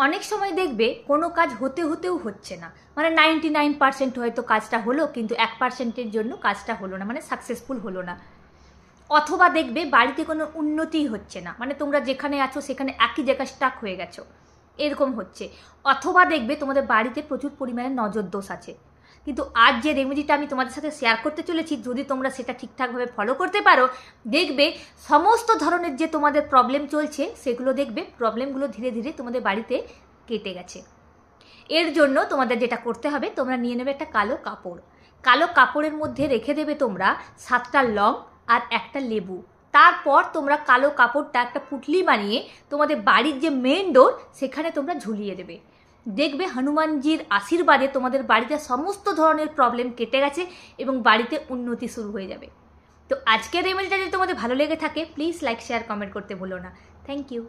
অনেক সময় দেখবে কোনো কাজ হতে হতেও হচ্ছে না, মানে 99% হয়তো কাজটা হলো, কিন্তু 1%-এর জন্য কাজটা হলো না, মানে সাকসেসফুল হলো না। অথবা দেখবে বাড়িতে কোনো উন্নতিই হচ্ছে না, মানে তোমরা যেখানে আছো সেখানে একই জায়গায় স্টাক হয়ে গেছো, এরকম হচ্ছে। অথবা দেখবে তোমাদের বাড়িতে প্রচুর পরিমাণে নজর দোষ আছে। কিন্তু আজ যে রেমেডিটা আমি তোমাদের সাথে শেয়ার করতে চলেছি, যদি তোমরা সেটা ঠিকঠাকভাবে ফলো করতে পারো, দেখবে সমস্ত ধরনের যে তোমাদের প্রবলেম চলছে সেগুলো দেখবে প্রবলেমগুলো ধীরে ধীরে তোমাদের বাড়িতে কেটে গেছে। এর জন্য তোমাদের যেটা করতে হবে, তোমরা নিয়ে নেবে একটা কালো কাপড়। কালো কাপড়ের মধ্যে রেখে দেবে তোমরা 7টা লং আর একটা লেবু। তারপর তোমরা কালো কাপড়টা একটা পুটলি বানিয়ে তোমাদের বাড়ির যে মেন ডোর সেখানে তোমরা ঝুলিয়ে দেবে। দেখবে হনুমানজির আশীর্বাদে তোমাদের বাড়িতে সমস্ত ধরনের প্রবলেম কেটে গেছে এবং বাড়িতে উন্নতি শুরু হয়ে যাবে। তো আজকের রেমেডিটা যদি তোমাদের ভালো লেগে থাকে, প্লিজ লাইক শেয়ার কমেন্ট করতে ভুলো না। Thank you.